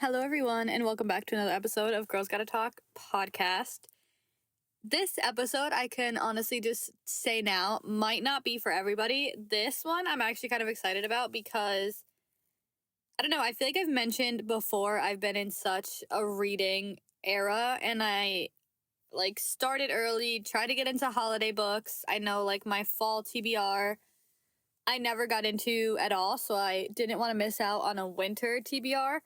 Hello, everyone, and welcome back to another episode of Girls Gotta Talk podcast. This episode, I can honestly just say now, might not be for everybody. This one I'm actually kind of excited about because, I don't know, I feel like I've mentioned before I've been in such a reading era, and I started early, tried to get into holiday books. I know my fall TBR, I never got into at all, so I didn't want to miss out on a winter TBR.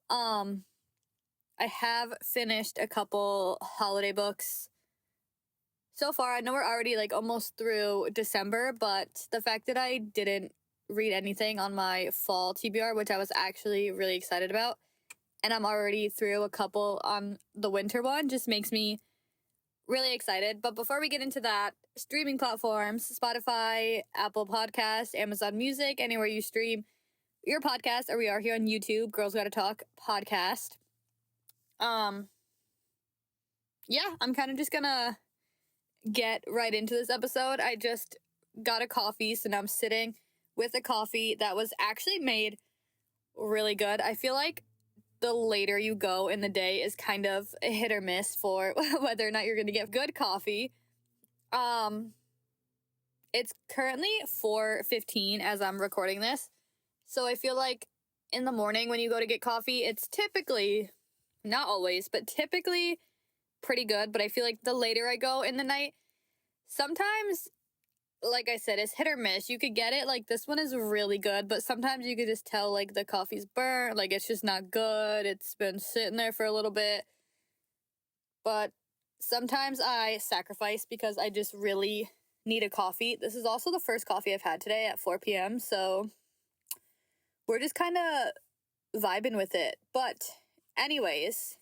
I have finished a couple holiday books so far. I know we're already almost through December, but the fact that I didn't read anything on my fall TBR, which I was actually really excited about, and I'm already through a couple on the winter one, just makes me really excited. But before we get into that, streaming platforms, Spotify, Apple Podcasts, Amazon Music, anywhere you stream your podcast, or we are here on YouTube, Girls Gotta Talk podcast. Yeah, I'm kind of just gonna get right into this episode. I just got a coffee, so now I'm sitting with a coffee that was actually made really good. I feel like the later you go in the day is kind of a hit or miss for whether or not you're gonna get good coffee. It's currently 4:15 as I'm recording this, so I feel like in the morning when you go to get coffee, it's typically, not always, but typically pretty good. But I feel like the later I go in the night, sometimes, like I said, it's hit or miss. You could get it, this one is really good, but sometimes you could just tell, the coffee's burnt, it's just not good. It's been sitting there for a little bit. But sometimes I sacrifice because I just really need a coffee. This is also the first coffee I've had today at 4 p.m., so we're just kind of vibing with it. But anyways,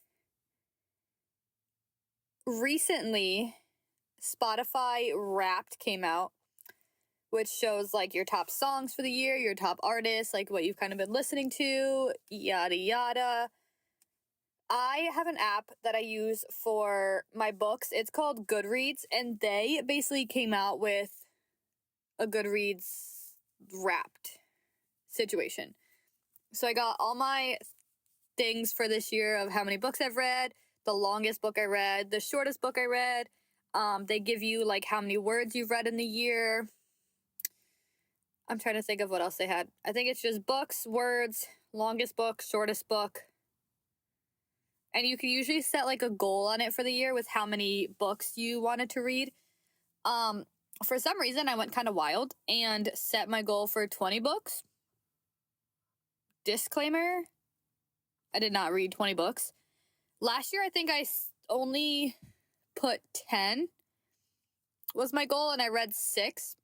recently, Spotify Wrapped came out, which shows your top songs for the year, your top artists, what you've kind of been listening to, yada yada. I have an app that I use for my books. It's called Goodreads, and they basically came out with a Goodreads Wrapped situation. So I got all my things for this year of how many books I've read, the longest book I read, the shortest book I read. They give you how many words you've read in the year. I'm trying to think of what else they had. I think it's just books, words, longest book, shortest book. And you can usually set a goal on it for the year with how many books you wanted to read. For some reason, I went kind of wild and set my goal for 20 books. Disclaimer, I did not read 20 books. Last year, I think I only put 10 was my goal, and I read 6.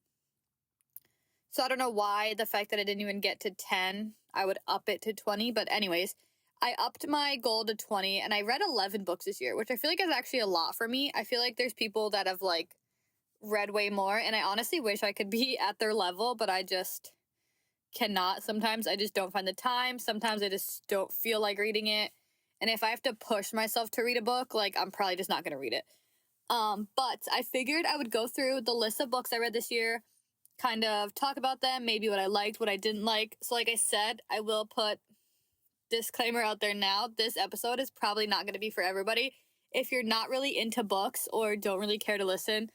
So I don't know why the fact that I didn't even get to 10, I would up it to 20. But anyways, I upped my goal to 20, and I read 11 books this year, which I feel like is actually a lot for me. I feel like there's people that have read way more, and I honestly wish I could be at their level, but I just cannot. Sometimes I just don't find the time. Sometimes I just don't feel like reading it. And if I have to push myself to read a book, I'm probably just not going to read it. But I figured I would go through the list of books I read this year, kind of talk about them, maybe what I liked, what I didn't like. So like I said, I will put disclaimer out there now. This episode is probably not going to be for everybody. If you're not really into books or don't really care to listen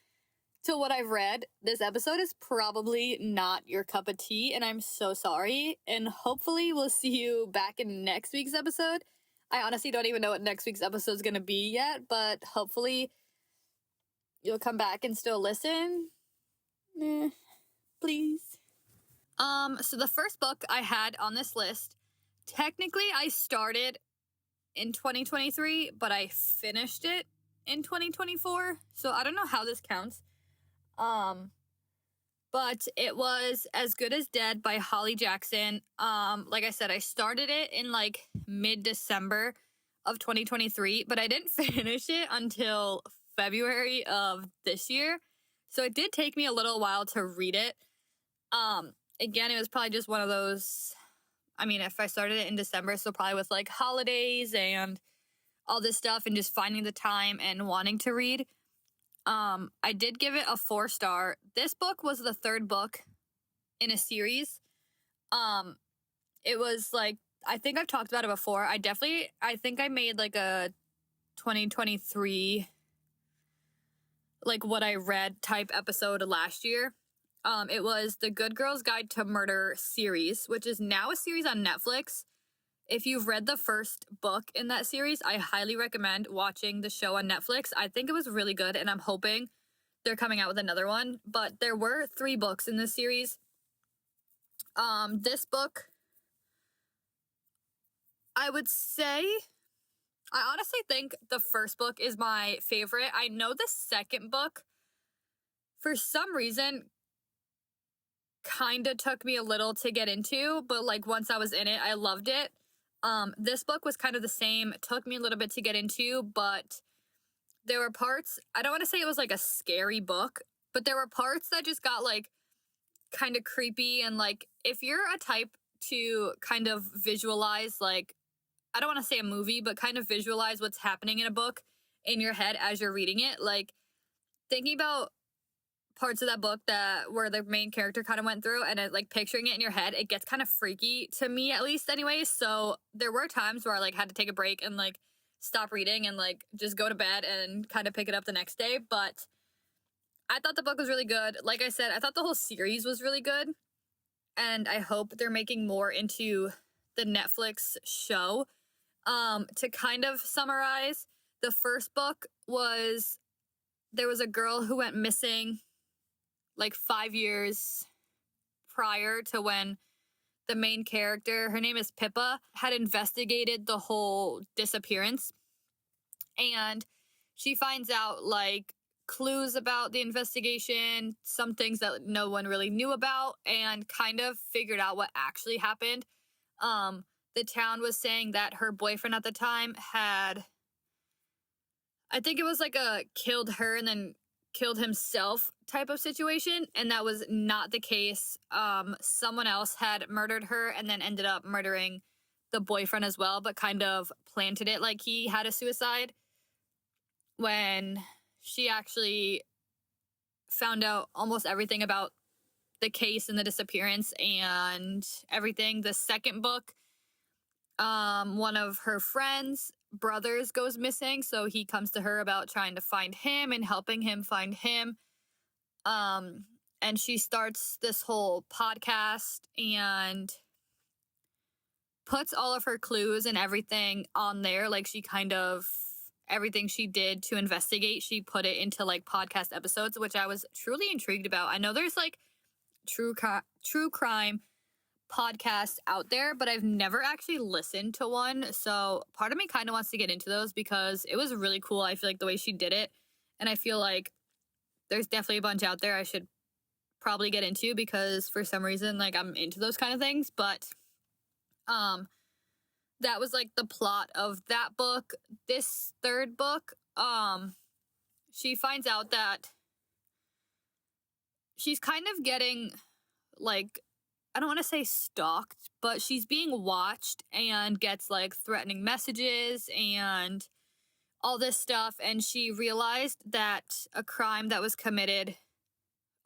to what I've read, this episode is probably not your cup of tea, and I'm so sorry. And hopefully we'll see you back in next week's episode. I honestly don't even know what next week's episode is going to be yet, but hopefully you'll come back and still listen. Please. So the first book I had on this list, technically I started in 2023, but I finished it in 2024. So I don't know how this counts. But it was As Good as Dead by Holly Jackson. Like I said, I started it in mid-December of 2023, but I didn't finish it until February of this year. So it did take me a little while to read it. Again, it was probably just one of those, if I started it in December, so probably with holidays and all this stuff and just finding the time and wanting to read. I did give it a 4-star. This book was the third book in a series. It was I think I've talked about it before. I think I made like a 2023, like what I read type episode last year. It was the Good Girl's Guide to Murder series, which is now a series on Netflix. If you've read the first book in that series, I highly recommend watching the show on Netflix. I think it was really good, and I'm hoping they're coming out with another one. But there were 3 books in this series. This book, I would say, I honestly think the first book is my favorite. I know the second book, for some reason, kind of took me a little to get into, but like once I was in it, I loved it. This book was kind of the same. It took me a little bit to get into, but there were parts, I don't want to say it was like a scary book, but there were parts that just got like kind of creepy. And like, if you're a type to kind of visualize, like, I don't want to say a movie, but kind of visualize what's happening in a book in your head as you're reading it, like thinking about parts of that book that where the main character kind of went through and like picturing it in your head, it gets kind of freaky to me, at least anyways. So there were times where I like had to take a break and like stop reading and like just go to bed and kind of pick it up the next day. But I thought the book was really good. Like I said, I thought the whole series was really good, and I hope they're making more into the Netflix show. To kind of summarize, the first book was, there was a girl who went missing like 5 years prior to when the main character, her name is Pippa, had investigated the whole disappearance. And she finds out like clues about the investigation, some things that no one really knew about, and kind of figured out what actually happened. The town was saying that her boyfriend at the time had, I think it was like a killed her and then killed himself type of situation, and that was not the case. Someone else had murdered her and then ended up murdering the boyfriend as well, but kind of planted it like he had a suicide, when she actually found out almost everything about the case and the disappearance and everything. The second book, one of her friends' brothers goes missing, so he comes to her about trying to find him and helping him find him. And she starts this whole podcast and puts all of her clues and everything on there. Like, she kind of, everything she did to investigate, she put it into like podcast episodes, which I was truly intrigued about. I know there's like true crime podcasts out there, but I've never actually listened to one. So part of me kind of wants to get into those because it was really cool. I feel like the way she did it, and I feel like there's definitely a bunch out there I should probably get into because for some reason, like, I'm into those kind of things. But that was like the plot of that book. This third book, she finds out that she's kind of getting like, I don't want to say stalked, but she's being watched and gets like threatening messages and all this stuff. And she realized that a crime that was committed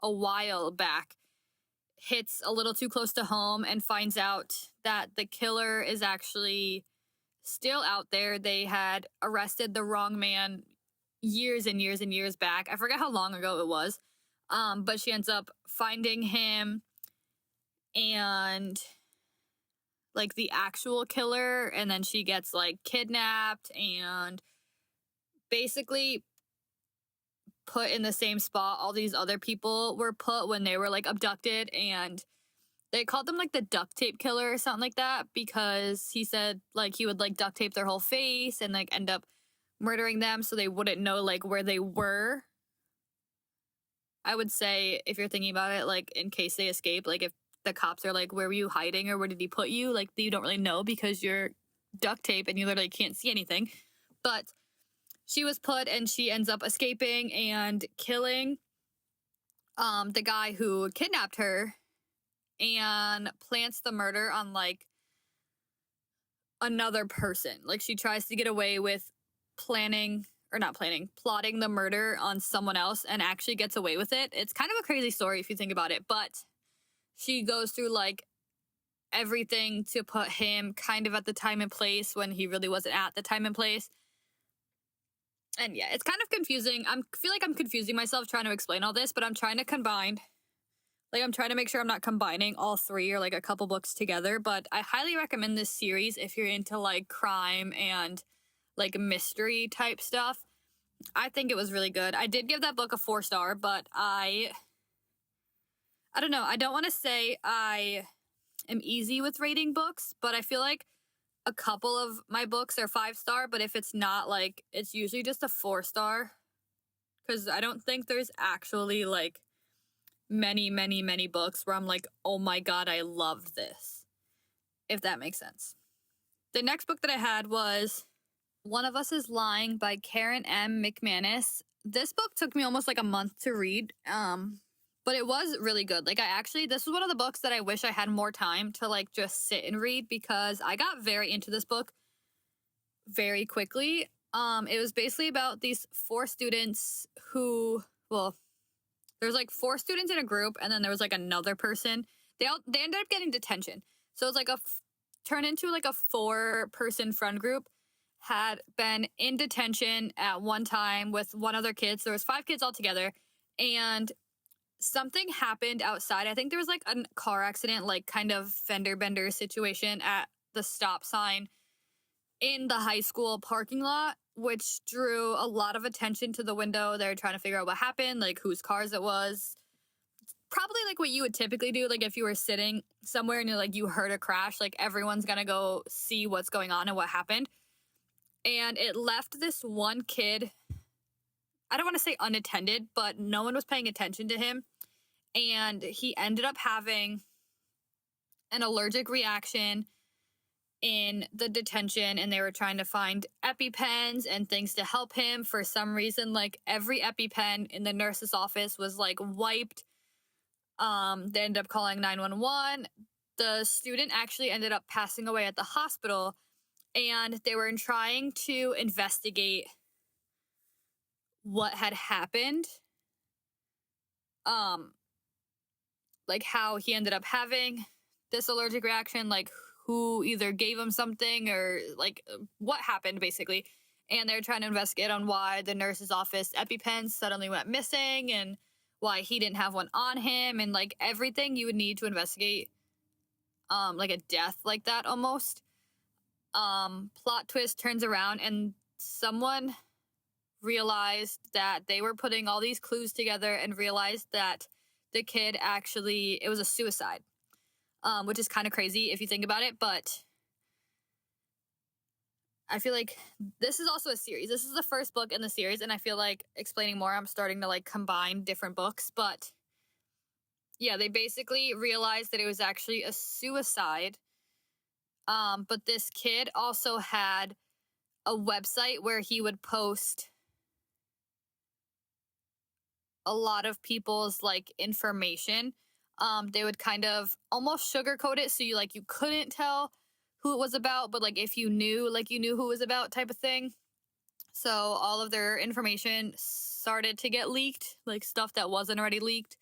a while back hits a little too close to home, and finds out that the killer is actually still out there. They had arrested the wrong man years and years and years back. I forget how long ago it was. But she ends up finding him and like the actual killer, and then she gets like kidnapped and basically put in the same spot all these other people were put when they were like abducted, and they called them like the duct tape killer or something like that, because he said like he would like duct tape their whole face and like end up murdering them so they wouldn't know like where they were. I would say, if you're thinking about it, like in case they escape, like if the cops are like, where were you hiding or where did he put you? Like, you don't really know because you're duct tape and you literally can't see anything. But she was put, and she ends up escaping and killing the guy who kidnapped her, and plants the murder on like another person. Like, she tries to get away with plotting the murder on someone else, and actually gets away with it. It's kind of a crazy story if you think about it, but she goes through like everything to put him kind of at the time and place when he really wasn't at the time and place. And yeah, it's kind of confusing. I feel like I'm confusing myself trying to explain all this, but I'm trying to combine. Like, I'm trying to make sure I'm not combining all three or like a couple books together. But I highly recommend this series if you're into like crime and like mystery type stuff. I think it was really good. I did give that book a 4-star, but I don't know. I don't want to say I am easy with rating books, but I feel like a couple of my books are 5-star, but if it's not, like, it's usually just a 4-star, because I don't think there's actually like many books where I'm like, oh my god, I loved this, if that makes sense. The next book that I had was One of Us is Lying by Karen M. McManus. This book took me almost like a month to read, but it was really good. Like, this was one of the books that I wish I had more time to like just sit and read, because I got very into this book very quickly. It was basically about these 4 students who, well, there's like 4 students in a group, and then there was like another person. They ended up getting detention. So it was like turned into like a 4-person friend group, had been in detention at one time with one other kid. So there was 5 kids altogether, and something happened outside. I think there was like a car accident, like kind of fender bender situation at the stop sign in the high school parking lot, which drew a lot of attention to the window. They were trying to figure out what happened, like whose cars it was. Probably like what you would typically do, like if you were sitting somewhere and you heard a crash, like everyone's gonna go see what's going on and what happened. And it left this one kid, I don't want to say unattended, but no one was paying attention to him. And he ended up having an allergic reaction in the detention, and they were trying to find EpiPens and things to help him. For some reason, like every EpiPen in the nurse's office was like wiped. They ended up calling 911. The student actually ended up passing away at the hospital, and they were trying to investigate what had happened. Like how he ended up having this allergic reaction, like who either gave him something or like what happened basically. And they're trying to investigate on why the nurse's office EpiPens suddenly went missing and why he didn't have one on him, and like everything you would need to investigate like a death like that almost. Plot twist turns around and someone realized that they were putting all these clues together and realized that the kid actually, it was a suicide, which is kind of crazy if you think about it. But I feel like this is also a series. This is the first book in the series, and I feel like explaining more, I'm starting to like combine different books. But yeah, they basically realized that it was actually a suicide. But this kid also had a website where he would post a lot of people's like information. They would kind of almost sugarcoat it so you couldn't tell who it was about, but like if you knew, like you knew who it was about type of thing. So all of their information started to get leaked, like stuff that wasn't already leaked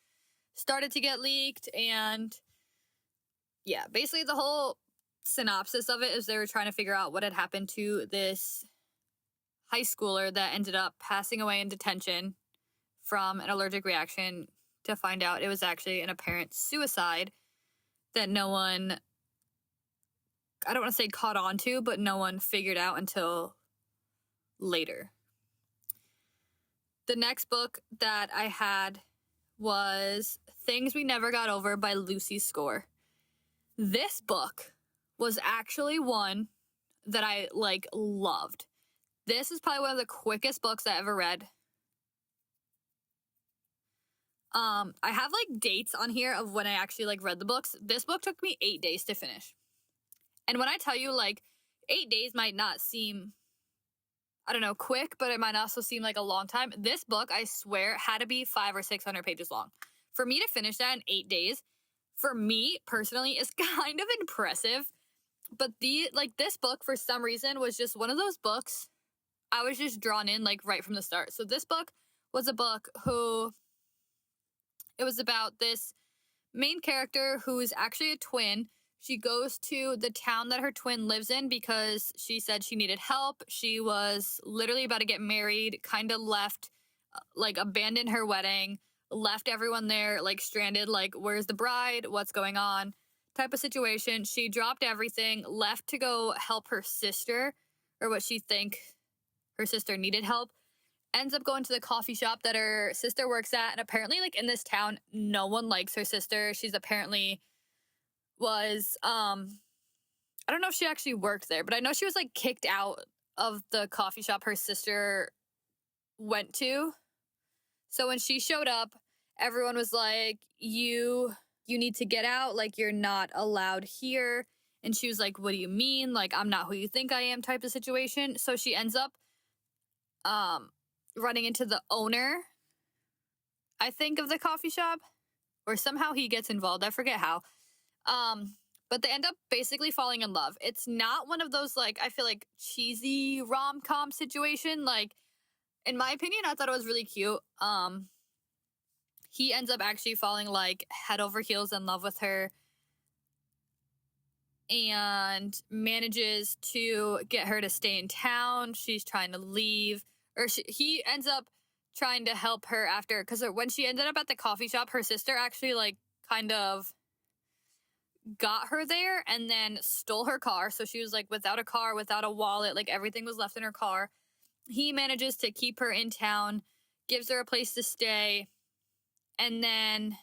started to get leaked. And yeah, basically the whole synopsis of it is they were trying to figure out what had happened to this high schooler that ended up passing away in detention from an allergic reaction, to find out it was actually an apparent suicide that no one, I don't want to say caught on to, but no one figured out until later. The next book that I had was Things We Never Got Over by Lucy Score. This book was actually one that I loved. This is probably one of the quickest books I ever read. I have dates on here of when I actually read the books. This book took me 8 days to finish. And when I tell you 8 days might not seem, I don't know, quick, but it might also seem like a long time. This book, I swear, had to be 500 or 600 pages long. For me to finish that in 8 days, for me personally, is kind of impressive. But this book, for some reason, was just one of those books I was just drawn in right from the start. So this book was a book it was about this main character who is actually a twin She goes to the town that her twin lives in because she said she needed help. She was literally about to get married, kind of left, like abandoned her wedding, left everyone there, like stranded, like, where's the bride? What's going on? Type of situation. She dropped everything, left to go help her sister, or what she think her sister needed help. Ends up going to the coffee shop that her sister works at, and apparently, like, in this town, no one likes her sister. She's apparently was I don't know if she actually worked there, but I know she was like kicked out of the coffee shop her sister went to. So when she showed up, everyone was like, you need to get out, like you're not allowed here. And she was like, what do you mean? Like, I'm not who you think I am, type of situation. So she ends up running into the owner, I think, of the coffee shop, or somehow he gets involved. I forget how. But they end up basically falling in love. It's not one of those, like, I feel like cheesy rom-com situation. Like, in my opinion, I thought it was really cute. He ends up actually falling like head over heels in love with her and manages to get her to stay in town. She's trying to leave, or he ends up trying to help her after, because when she ended up at the coffee shop, her sister actually like kind of got her there and then stole her car. So she was like without a car, without a wallet, like everything was left in her car. He manages to keep her in town, gives her a place to stay. And then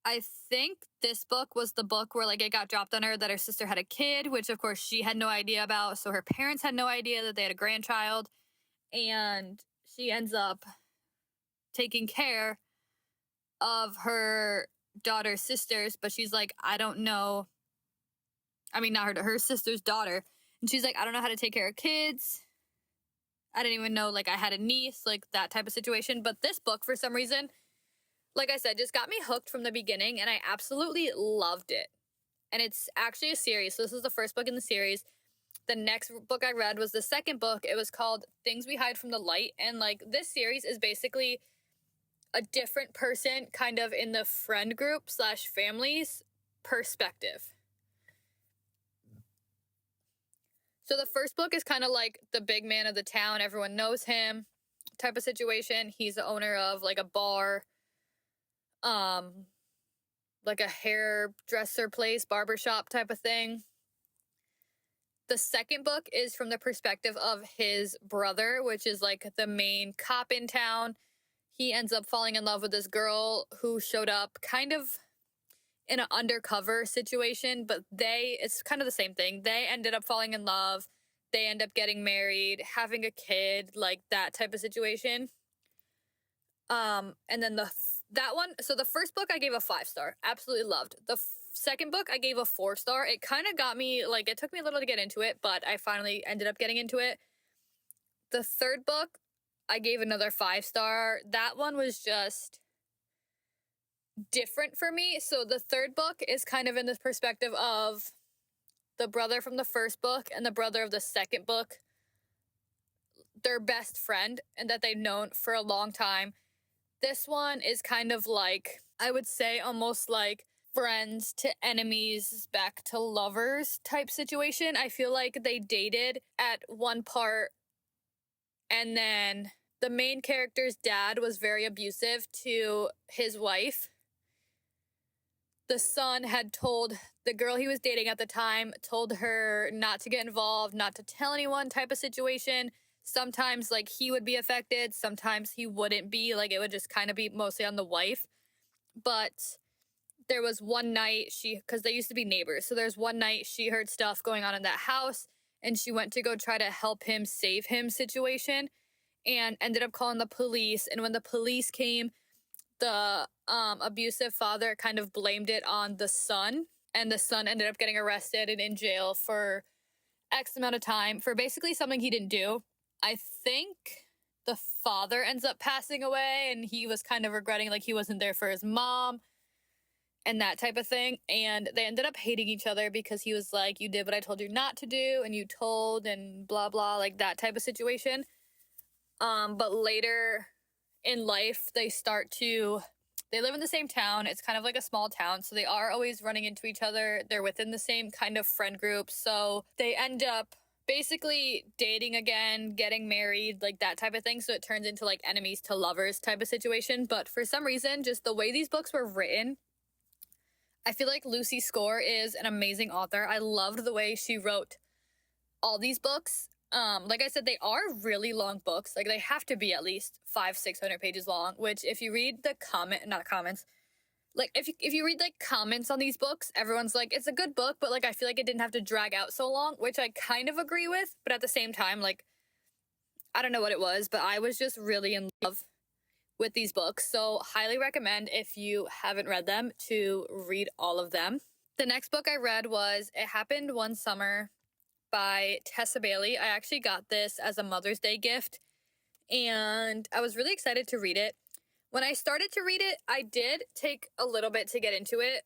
I think this book was the book where like it got dropped on her that her sister had a kid, which of course she had no idea about. So her parents had no idea that they had a grandchild. And she ends up taking care of her daughter's sisters, but she's like, I don't know. I mean, not her sister's daughter. And she's like, I don't know how to take care of kids. I didn't even know, like, I had a niece, like that type of situation. But this book, for some reason, like I said, just got me hooked from the beginning, and I absolutely loved it. And it's actually a series. So this is the first book in the series. The next book I read was the second book. It was called Things We Hide from the Light. And like this series is basically a different person kind of in the friend group / family's perspective. So the first book is kind of like the big man of the town. Everyone knows him type of situation. He's the owner of like a bar, like a hairdresser place, barbershop type of thing. The second book is from the perspective of his brother, which is like the main cop in town. He ends up falling in love with this girl who showed up kind of in an undercover situation, but it's kind of the same thing. They ended up falling in love. They end up getting married, having a kid, like that type of situation. And then that one, so the first book I gave a 5-star, absolutely loved. The second book I gave a 4-star. It kind of got me, like, it took me a little to get into it, but I finally ended up getting into it. The third book I gave another 5-star. That one was just different for me. So the third book is kind of in the perspective of the brother from the first book and the brother of the second book, their best friend, and that they've known for a long time. This one is kind of like, I would say almost like friends to enemies back to lovers type situation. I feel like they dated at one part, and then the main character's dad was very abusive to his wife. The son had told the girl he was dating at the time, told her not to get involved, not to tell anyone type of situation. Sometimes, like, he would be affected. Sometimes he wouldn't be. Like, it would just kind of be mostly on the wife. But there was one night because they used to be neighbors. So there's one night she heard stuff going on in that house, and she went to go try to help him, save him situation, and ended up calling the police. And when the police came, the abusive father kind of blamed it on the son, and the son ended up getting arrested and in jail for X amount of time for basically something he didn't do. I think the father ends up passing away, and he was kind of regretting, like, he wasn't there for his mom and that type of thing. And they ended up hating each other because he was like, you did what I told you not to do, and you told, and blah, blah, like that type of situation. But later in life, they start to they live in the same town. It's kind of like a small town, so they are always running into each other. They're within the same kind of friend group, so they end up basically dating again, getting married, like that type of thing. So it turns into like enemies to lovers type of situation. But for some reason, just the way these books were written, I feel like Lucy Score is an amazing author. I loved the way she wrote all these books. Like I said, they are really long books. Like they have to be at least 500-600 pages long, which if you read the not comments, like if you read like comments on these books, everyone's like, it's a good book, but like I feel like it didn't have to drag out so long, which I kind of agree with. But at the same time, like, I don't know what it was, but I was just really in love with these books. So highly recommend, if you haven't read them, to read all of them. The next book I read was It Happened One Summer by Tessa Bailey. I actually got this as a Mother's Day gift, and I was really excited to read it. When I started to read it, I did take a little bit to get into it.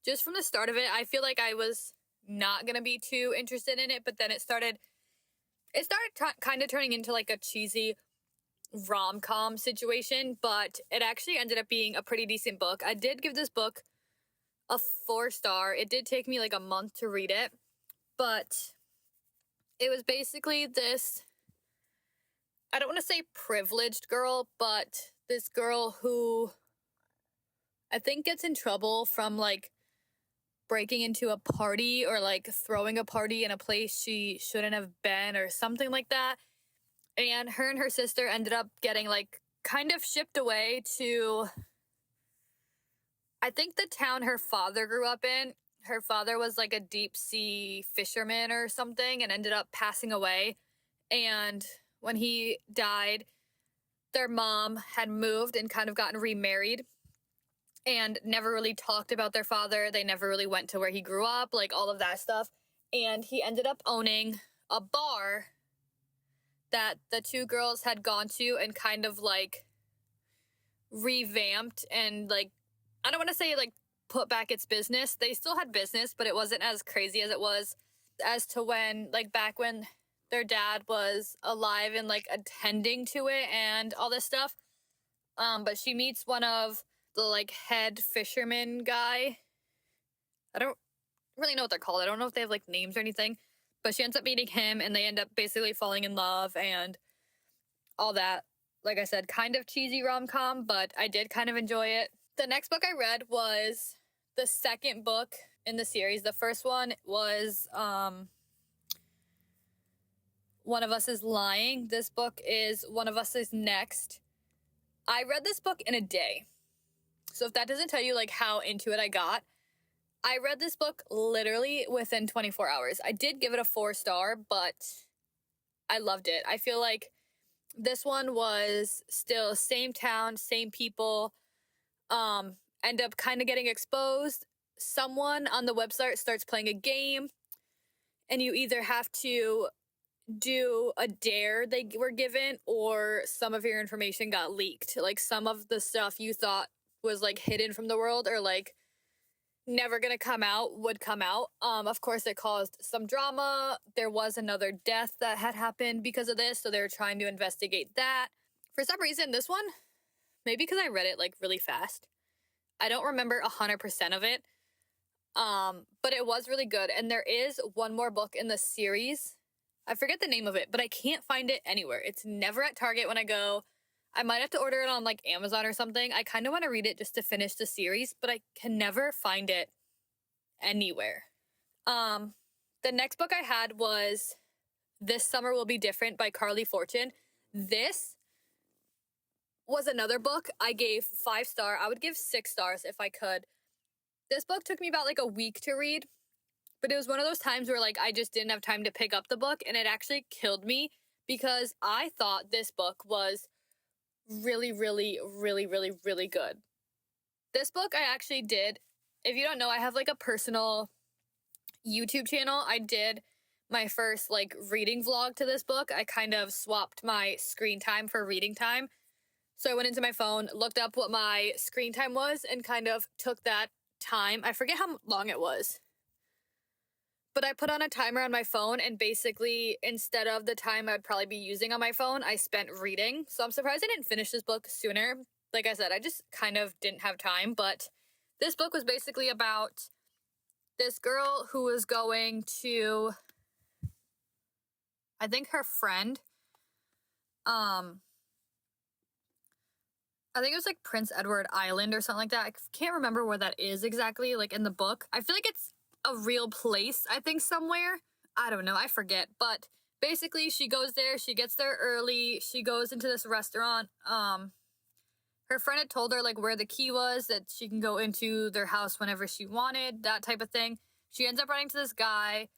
Just from the start of it, I feel like I was not going to be too interested in it, but then it started kind of turning into like a cheesy rom-com situation, but it actually ended up being a pretty decent book. I did give this book a 4-star. It did take me like a month to read it, but it was basically this, I don't want to say privileged girl, but this girl who I think gets in trouble from like breaking into a party or like throwing a party in a place she shouldn't have been or something like that. And her and her sister ended up getting like kind of shipped away to, I think, the town her father grew up in. Her father was like a deep sea fisherman or something and ended up passing away. And when he died, their mom had moved and kind of gotten remarried and never really talked about their father. They never really went to where he grew up, like all of that stuff. And he ended up owning a bar that the two girls had gone to and kind of like revamped and like, I don't want to say like put back its business. They still had business, but it wasn't as crazy as it was as to when, like, back when their dad was alive and like attending to it and all this stuff. But she meets one of the like head fisherman guy. I don't really know what they're called. I don't know if they have like names or anything, but she ends up meeting him and they end up basically falling in love and all that. Like I said, kind of cheesy rom-com, but I did kind of enjoy it. The next book I read was the second book in the series. The first one was One of Us is Lying. This book is One of Us is Next. I read this book in a day. So if that doesn't tell you like how into it I got, I read this book literally within 24 hours. I did give it a 4-star, but I loved it. I feel like this one was still same town, same people, end up kind of getting exposed. Someone on the website starts playing a game, and you either have to do a dare they were given, or some of your information got leaked. Like some of the stuff you thought was like hidden from the world or like never gonna come out would come out. Of course, it caused some drama. There was another death that had happened because of this, so they were trying to investigate that. For some reason, this one, maybe because I read it like really fast, I don't remember 100% of it. But it was really good. And there is one more book in the series. I forget the name of it, but I can't find it anywhere. It's never at Target when I go. I might have to order it on like Amazon or something. I kind of want to read it just to finish the series, but I can never find it anywhere. The next book I had was This Summer Will Be Different by Carly Fortune. This was another book I gave 5-star. I would give 6 stars if I could. This book took me about like a week to read, but it was one of those times where like I just didn't have time to pick up the book, and it actually killed me because I thought this book was really, really, really, really, really good. This book I actually did, if you don't know, I have like a personal YouTube channel. I did my first like reading vlog to this book. I kind of swapped my screen time for reading time. So I went into my phone, looked up what my screen time was, and kind of took that time. I forget how long it was, but I put on a timer on my phone, and basically instead of the time I'd probably be using on my phone, I spent reading. So I'm surprised I didn't finish this book sooner. like I said, I just kind of didn't have time. But this book was basically about this girl who was going to, I think her friend, I think it was like Prince Edward Island or something like that. I can't remember where that is exactly, like in the book. I feel like it's a real place, I think, somewhere. I don't know, I forget. But basically, she goes there, she gets there early, she goes into this restaurant. Her friend had told her like where the key was, that she can go into their house whenever she wanted, that type of thing. She ends up running to this guy.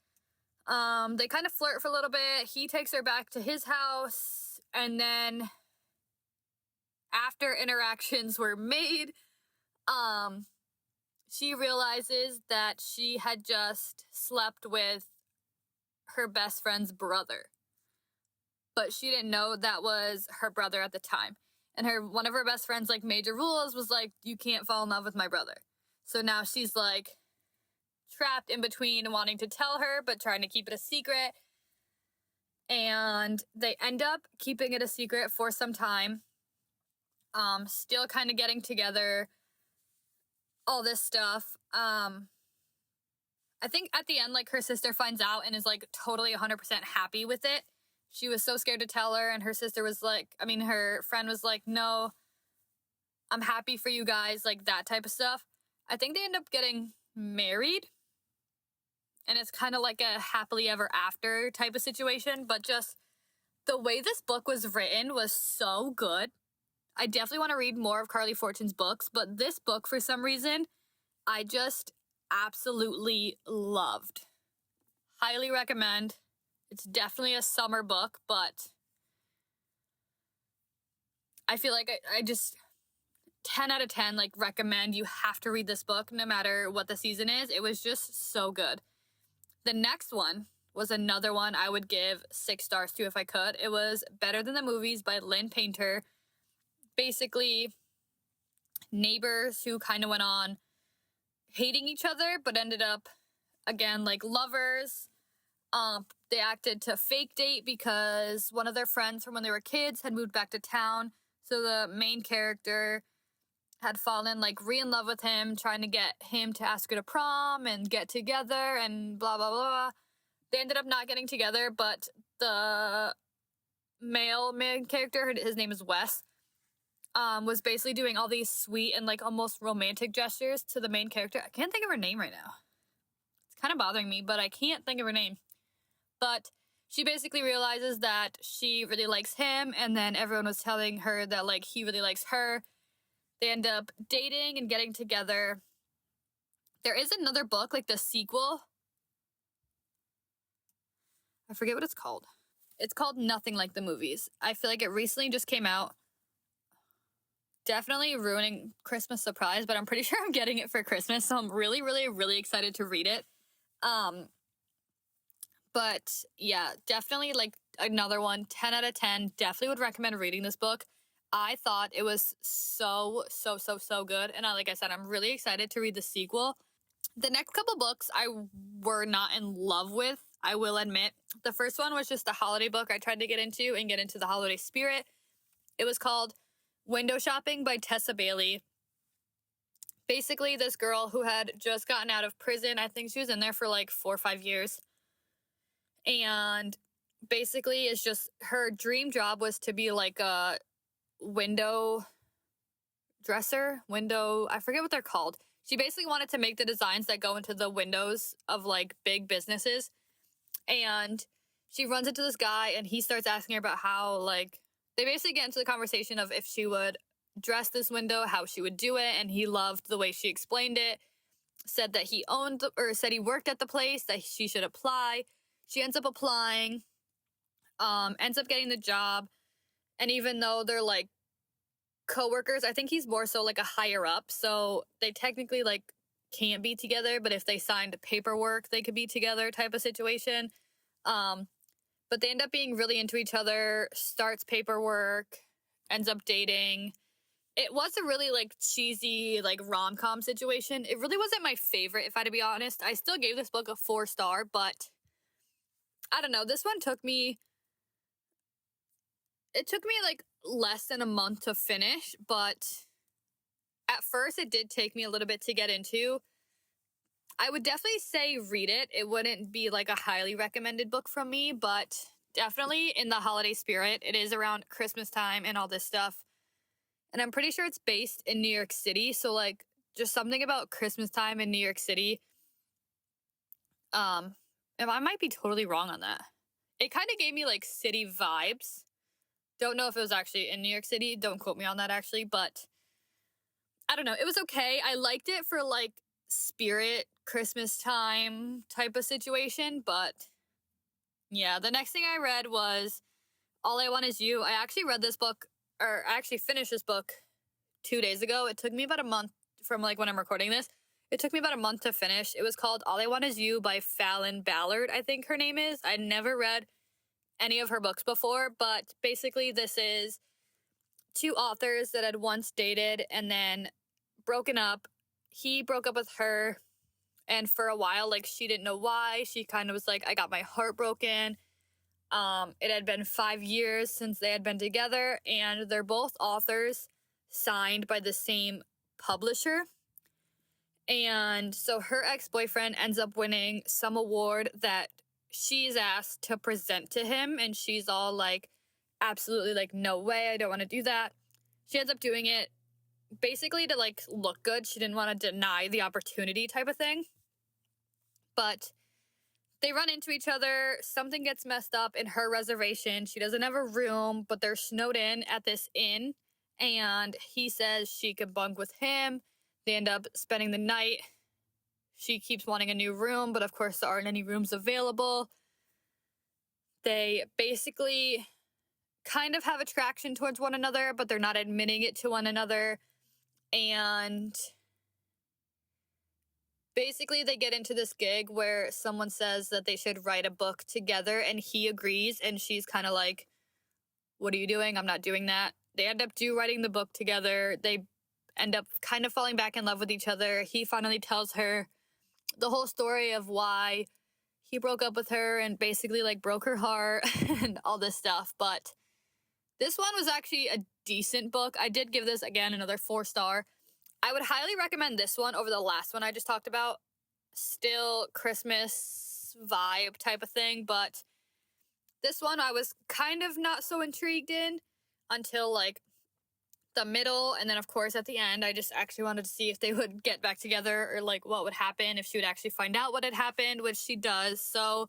They kind of flirt for a little bit. He takes her back to his house, and then after interactions were made, she realizes that she had just slept with her best friend's brother. But she didn't know that was her brother at the time. And one of her best friend's like major rules was like, you can't fall in love with my brother. So now she's like trapped in between wanting to tell her but trying to keep it a secret. And they end up keeping it a secret for some time. Still kind of getting together, all this stuff. I think at the end, like, her sister finds out and is like totally 100% happy with it. She was so scared to tell her, and her sister was like, her friend was like, no, I'm happy for you guys, like that type of stuff. I think they end up getting married, and it's kind of like a happily ever after type of situation, but just the way this book was written was so good. I definitely want to read more of Carley Fortune's books, but this book, for some reason, I just absolutely loved. Highly recommend. It's definitely a summer book, but I feel like I just 10 out of 10, like, recommend. You have to read this book no matter what the season is. It was just so good. The next one was another one I would give 6 stars to if I could. It was Better Than the Movies by Lynn Painter. Basically, neighbors who kind of went on hating each other but ended up, again, like lovers. They acted to fake date because one of their friends from when they were kids had moved back to town. So the main character had fallen like in love with him, trying to get him to ask her to prom and get together and blah, blah, blah. They ended up not getting together, but the main character, his name is Wes, was basically doing all these sweet and like almost romantic gestures to the main character. I can't think of her name right now. It's kind of bothering me, but I can't think of her name. But she basically realizes that she really likes him, and then everyone was telling her that like he really likes her. They end up dating and getting together. There is another book, like the sequel. I forget what it's called. It's called Nothing Like the Movies. I feel like it recently just came out. Definitely ruining Christmas surprise, but I'm pretty sure I'm getting it for Christmas, so I'm really, really, really excited to read it. But yeah, definitely like another one, 10 out of 10. Definitely would recommend reading this book. I thought it was so good. And like I said, I'm really excited to read the sequel. The next couple books I were not in love with, I will admit. The first one was just a holiday book I tried to get into and get into the holiday spirit. It was called Window Shopping by Tessa Bailey. Basically, this girl who had just gotten out of prison, I think she was in there for like 4 or 5 years. And basically, it's just her dream job was to be like a window dresser, I forget what they're called. She basically wanted to make the designs that go into the windows of like big businesses. And she runs into this guy, and he starts asking her about how, like, they basically get into the conversation of if she would dress this window, how she would do it. And he loved the way she explained it, said that he said he worked at the place, that she should apply. She ends up applying, ends up getting the job. And even though they're like co-workers, I think he's more so like a higher up. So they technically like can't be together, but if they signed paperwork, they could be together type of situation. But they end up being really into each other, starts paperwork, ends up dating. It was a really like cheesy like rom-com situation. It really wasn't my favorite, if I had to be honest. I still gave this book a 4-star, but I don't know. This one took me it took me like less than a month to finish, but at first it did take me a little bit to get into. I would definitely say read it. It wouldn't be like a highly recommended book from me, but definitely in the holiday spirit. It is around Christmas time and all this stuff. And I'm pretty sure it's based in New York City. So like just something about Christmas time in New York City. And I might be totally wrong on that. It kind of gave me like city vibes. Don't know if it was actually in New York City. Don't quote me on that actually, but I don't know. It was okay. I liked it for like spirit Christmas time type of situation, but yeah, the next thing I read was All I Want Is You. I actually read this book, or I actually finished this book 2 days ago. It took me about a month from like when I'm recording this. It took me about a month to finish. It was called All I Want Is You by Fallon Ballard, I think her name is. I'd never read any of her books before, but basically this is two authors that had once dated and then broken up. He broke up with her, and for a while, like, she didn't know why. She kind of was like, I got my heart broken. It had been 5 years since they had been together, and they're both authors signed by the same publisher. And so her ex-boyfriend ends up winning some award that she's asked to present to him, and she's all like, absolutely, like, no way, I don't want to do that. She ends up doing it basically to like look good. She didn't want to deny the opportunity type of thing. But they run into each other. Something gets messed up in her reservation. She doesn't have a room, but they're snowed in at this inn. And he says she can bunk with him. They end up spending the night. She keeps wanting a new room, but of course there aren't any rooms available. They basically kind of have attraction towards one another, but they're not admitting it to one another. And basically they get into this gig where someone says that they should write a book together, and he agrees, and she's kind of like, what are you doing? I'm not doing that. They end up writing the book together. They end up kind of falling back in love with each other. He finally tells her the whole story of why he broke up with her and basically like broke her heart and all this stuff. But this one was actually a decent book. I did give this, again, another 4-star. I would highly recommend this one over the last one I just talked about. Still Christmas vibe type of thing, but this one I was kind of not so intrigued in until like the middle, and then of course at the end I just actually wanted to see if they would get back together, or like what would happen, if she would actually find out what had happened, which she does. So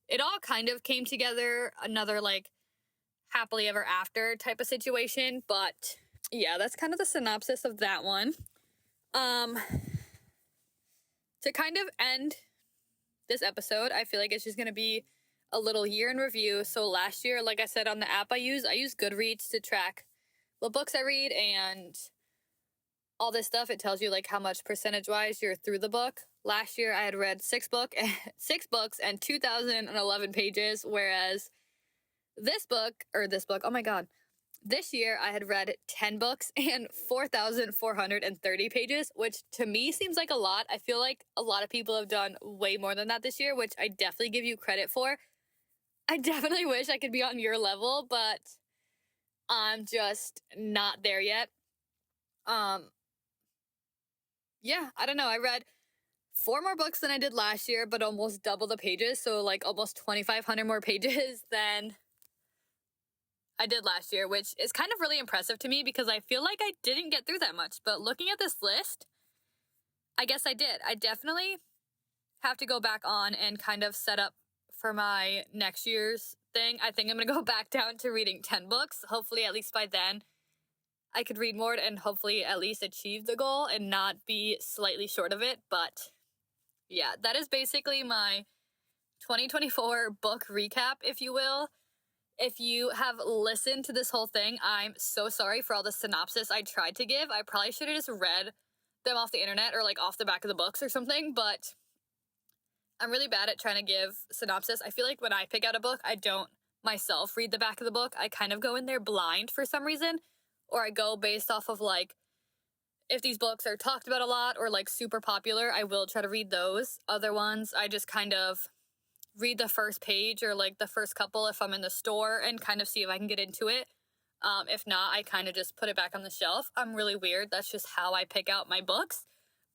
it all kind of came together, another like happily ever after type of situation. But yeah, that's kind of the synopsis of that one. To kind of end this episode, I feel like it's just going to be a little year in review. So last year, like I said, on the app I use Goodreads to track what books I read and all this stuff. It tells you like how much percentage-wise you're through the book. Last year, I had read 6 books and 2,011 pages, whereas this year I had read 10 books and 4,430 pages, which to me seems like a lot. I feel like a lot of people have done way more than that this year, which I definitely give you credit for. I definitely wish I could be on your level, but I'm just not there yet. Yeah, I don't know. I read 4 more books than I did last year, but almost double the pages. So like almost 2,500 more pages than I did last year, which is kind of really impressive to me because I feel like I didn't get through that much. But looking at this list, I guess I did. I definitely have to go back on and kind of set up for my next year's thing. I think I'm going to go back down to reading 10 books. Hopefully, at least by then, I could read more and hopefully at least achieve the goal and not be slightly short of it. But yeah, that is basically my 2024 book recap, if you will. If you have listened to this whole thing, I'm so sorry for all the synopsis I tried to give. I probably should have just read them off the internet or like off the back of the books or something, but I'm really bad at trying to give synopsis. I feel like when I pick out a book, I don't myself read the back of the book. I kind of go in there blind for some reason, or I go based off of like, if these books are talked about a lot or like super popular, I will try to read those. Other ones, I just kind of read the first page or like the first couple if I'm in the store and kind of see if I can get into it. If not, I kind of just put it back on the shelf. I'm really weird. That's just how I pick out my books.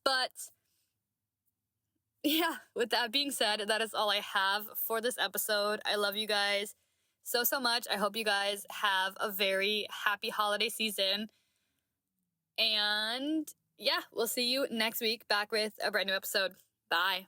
But yeah, with that being said, that is all I have for this episode. I love you guys so much. I hope you guys have a very happy holiday season. And yeah, we'll see you next week back with a brand new episode. Bye.